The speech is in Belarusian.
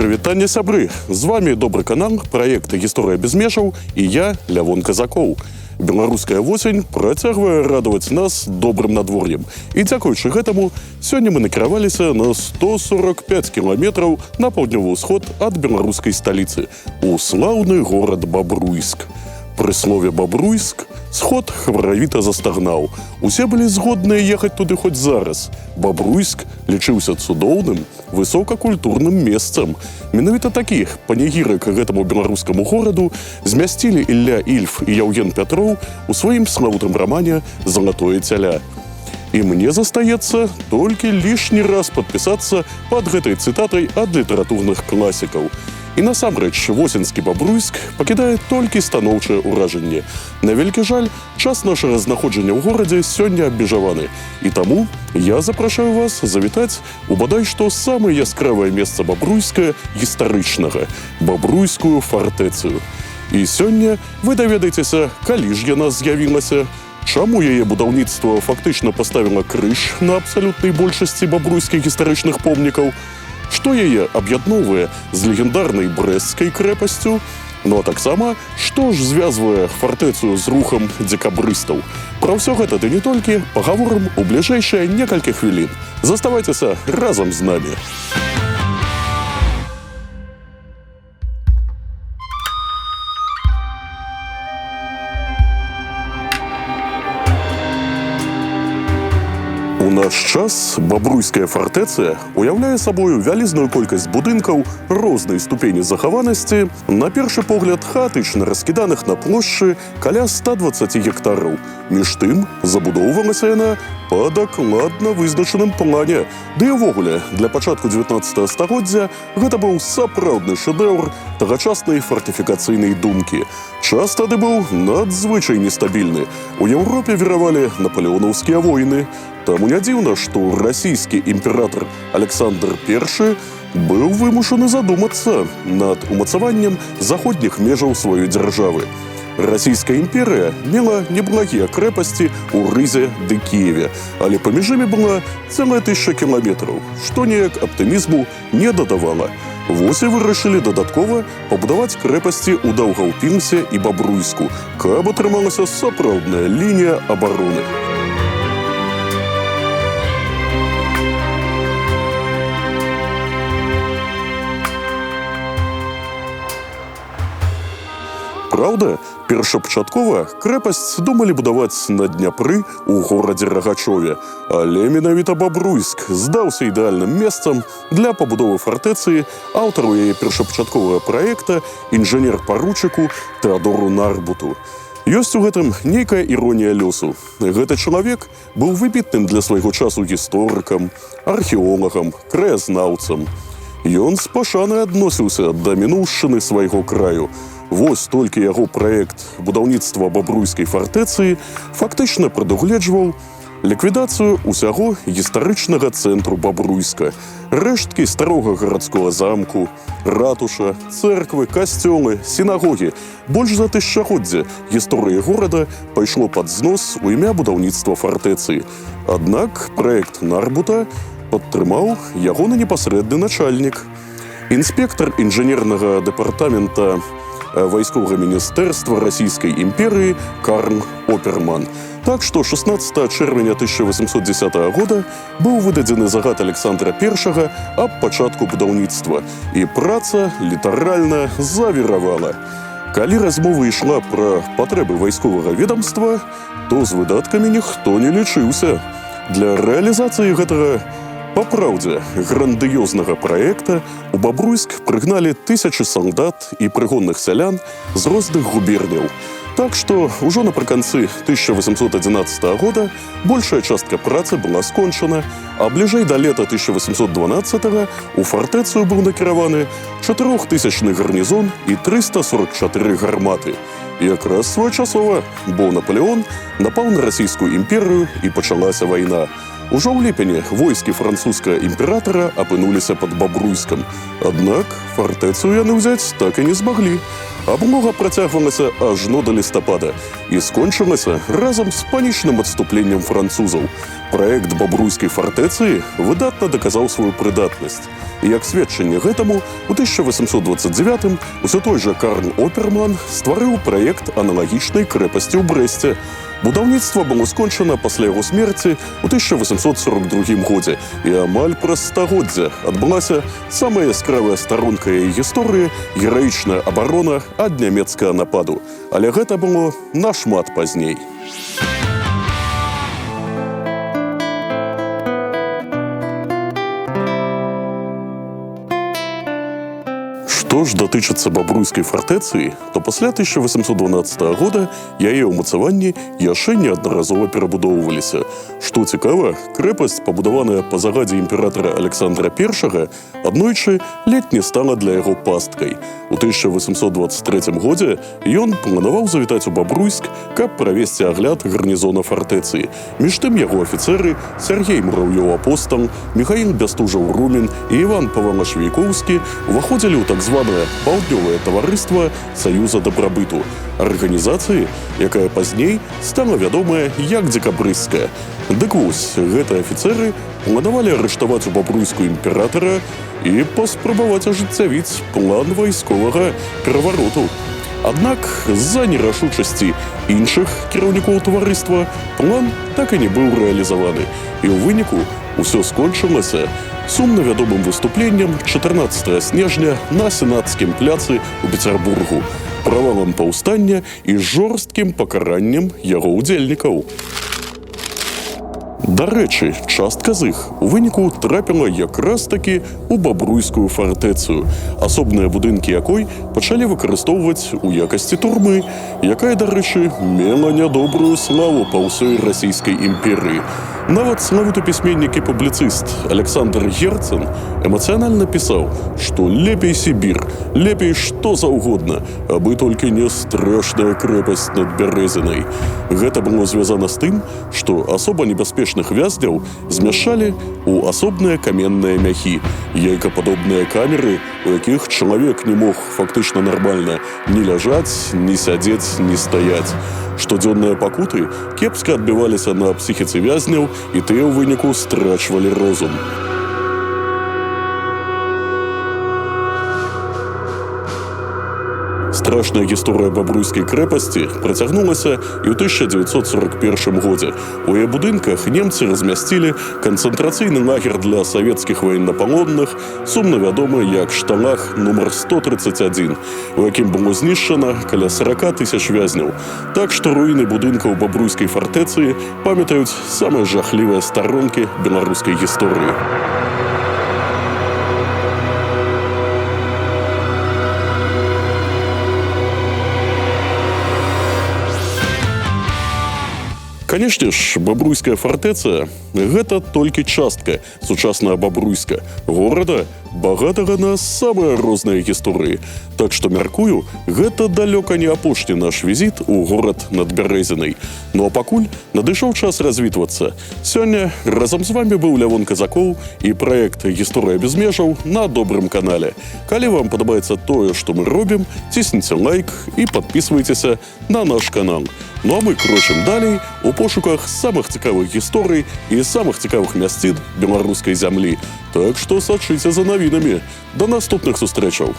Прывітанне, сябры! З вами добры канал, праект «Гісторыя без межаў» і я, Лявон Казакоў. Беларуская восень працягвае радаваць нас добрым надвор'ем. І дзякуючы гэтаму, сёння мы накіраваліся на 145 кіламетраў на паўднёвы ўсход ад беларускай сталіцы, у слаўны горад Бабруйск. Пры слове «Бабруйск» сход хваравіта застагнаў. Усе былі згодныя ехаць туды хоць зараз. Бабруйск лічыўся цудоўным, высокакультурным месцам. Менавіта такіх панегірак гэтаму беларускаму гораду змясцілі Ілля Ільф і Яўген Пятроў у сваім славутым рамане «Залатое цяля». І мне застаецца толькі лішні раз падпісацца пад гэтай цытатай ад літаратурных класікаў. І насамрэч, восеньскі Бабруйск пакідае толькі станоўчае ўражанне. На вялікі жаль, час нашага знаходжання ў горадзе сёння абмежаваны. І таму я запрашаю вас завітаць у бадай што самае яскравае месца Бабруйска гістарычнага – Бабруйскую фартэцыю. І сёння вы даведаецеся, калі ж яна з'явілася, чаму яе будаўніцтва фактычна паставіла крыж на абсалютнай большасці бабруйскіх гістарычных помнікаў, што яе аб'ядноўвае з легендарнай брэсцкай крэпасцю, ну а таксама, што ж звязвае фартэцыю з рухам дзекабрыстаў. Пра ўсё гэта ды не толькі пагаворым у бліжэйшыя некалькі хвілін. Заставайцеся разам з намі. У наш час Бабруйская фартэцыя уяўляе сабою вялізную колькасць будынкаў рознай ступені захаванасці, на першы погляд хаатычна раскіданых на плошчы каля 120 гектараў. Між тым, забудоўвалася яна па дакладна вызначаным плане. Ды і ўвогуле, для пачатку 19 стагоддзя гэта быў сапраўдны шэдэўр тагачаснай фартыфікацыйнай думкі. Час тады быў надзвычай нестабільны. У Еўропе віравалі напалеонаўскія войны. Таму не дзіўна, што расійскі імператар Александр I быў вымушаны задумацца над умацаваннем заходніх межаў сваёй дзяржавы. Расійская імперыя мела неблагія крэпасці ў Рызе ды Кіеве, але паміж імі была цэлая 1000 кіламетраў, што неяк аптымізму не дадавала. Вось і вырашылі дадаткова пабудаваць крэпасці ў Даўгаўпінсе і Бабруйску, каб атрымалася сапраўдная лінія абароны. Праўда, першапачаткова крэпасць думалі будаваць на Дняпры ў горадзе Рагачове, але менавіта Бабруйск здаўся ідэальным месцам для пабудовы фартэцыі аўтару яе першапачатковага праекта інжынер-паручыку Тэадору Нарбуту. Ёсць у гэтым нейкая іронія лёсу. Гэты чалавек быў выбітным для свайго часу гісторыкам, археолагам, краязнаўцам. Ён з пашанай адносіўся да мінуўшчыны свайго краю. Вось толькі яго праект будаўніцтва Бабруйскай фартэцыі фактычна прадугледжваў ліквідацыю ўсяго гістарычнага цэнтру Бабруйска. Рэшткі старога гарадскога замку, ратуша, цэрквы, касцёлы, сінагогі. Больш за тысячагоддзе гісторыі горада пайшло пад знос у імя будаўніцтва фартэцыі. Аднак праект Нарбута падтрымаў ягоны непасрэдны начальнік. Інспектар інжынернага дэпартамента вайсковага міністэрства Расійскай імперыі Карл Оперман. Так што 16 чэрвеня 1810 года быў выдадзены загад Александра I аб пачатку будаўніцтва, і праца літаральна завіравала. Калі размова ішла пра патрэбы вайсковага ведамства, то з выдаткамі ніхто не лічыўся. Для рэалізацыі гэтага па праўдзе грандыёзнага праекта у Бабруйск прыгналі 1000 салдат і прыгонных сялян з розных губерняў. Так што ўжо напрыканцы 1811 года большая частка працы была скончана, а бліжэй да лета 1812 у фартэцыю быў накіраваны 4000-ны гарнізон і 344 гарматы. І якраз своечасова, бо Напалеон напаў на Расійскую імперыю і пачалася вайна. Ужо ў ліпені войскі французскага імператара апынуліся пад Бабруйскам. Аднак фартэцыю яны ўзяць так і не змаглі. Аблога працягвалася ажно да лістапада і скончылася разам з панічным адступленнем французаў. Праект бабруйскай фартэцыі выдатна даказаў сваю прыдатнасць. І як сведчанне гэтаму, у 1829-м усё той жа Карл Оперман стварыў праект аналагічнай крэпасці ў Брэсце. Будаўніцтва было скончана пасля яго смерці ў 1842 годзе, і амаль праз стагоддзя адбылася самая яскравая старонка яе гісторыі – гераічная абарона ад нямецкага нападу. Але гэта было нашмат пазней. Што ж датычыцца бабруйскай фартэцыі, то пасля 1812 года яе ўмацаванні яшчэ неаднаразова перабудоўваліся. Што цікава, крэпасць, пабудаваная па загадзе імператара Александра I, аднойчы ледзь не стала для яго пасткай. У 1823 годзе ён планаваў завітаць у Бабруйск, каб правесці агляд гарнізона фартэцыі. Між тым яго афіцэры Сергей Муравьёў-Апостал, Міхаіл Бестужаў-Румін і Іван Павлаш-Вейковскі уваходзілі ў так званае паўднёвае таварыства Саюза дабрабыту, арганізацыі, якая пазней стала вядомая як дзекабрысцкая. Дык вось, гэтыя афіцэры планавалі арыштаваць у Бабруйску імператара і паспрабаваць ажыццявіць план вайсковага перавароту. Аднак з-за нерашучасці іншых кіраўнікоў таварыства план так і не быў рэалізаваны. І ў выніку ўсё скончылася сумна вядомым выступленнем 14 снежня на Сенацкім пляцы ў Пецярбургу, правалам паўстання і жорсткім пакараннем яго ўдзельнікаў. Дарэчы, частка з іх у выніку трапіла якраз-такі ў Бабруйскую фартэцыю, асобныя будынкі якой пачалі выкарыстоўваць у якасці турмы, якая, дарэчы, мела нядобрую славу па ўсёй расійскай імперыі. Нават славуты пісьменнік і публіцыст Александр Герцен эмацыянальна пісаў, што лепей Сібір, лепей што заўгодна, абы толькі не страшная крэпасць над Бярэзінай. Гэта было звязана з тым, што асоба небяспечных вязняў змяшчалі ў асобныя каменныя мяхі, яйкападобныя камеры, у якіх чалавек не мог фактычна нармальна ні ляжаць, ні сядзець, ні стаяць. Штодзённыя пакуты кепска адбіваліся на псіхіцы вязняў, і тыя ў выніку страчвалі розум. Страшная гісторыя бабруйскай крэпасці працягнулася і ў 1941 годзе. У яе будынках немцы размясцілі канцэнтрацыйны лагер для савецкіх ваеннапалонных, сумна вядомы як шталах нумар 131, у якім было знішчана каля 40 000 вязняў. Так што руіны будынкаў бабруйскай фартэцыі памятаюць самыя жахлівыя старонкі беларускай гісторыі. Канешне ж, Бабруйская фартэцыя – гэта толькі частка сучаснага Бабруйска, горада, багатага на самыя розныя гісторыі. Так што, мяркую, гэта далёка не апошні наш візіт у горад над Бярэзінай. Ну а пакуль надышоў час развітвацца. Сёння разам з вамі быў Лявон Казакоў і праект «Гісторыя без межаў» на добрым канале. Калі вам падабаецца тое, што мы робім, цісніце лайк і падпісвайцеся на наш канал. Ну а мы крочым далей у пошуках самых цікавых гісторый і самых цікавых мясцін беларускай зямлі. Так што сачыце за навінамі. До наступных сустрэчаў!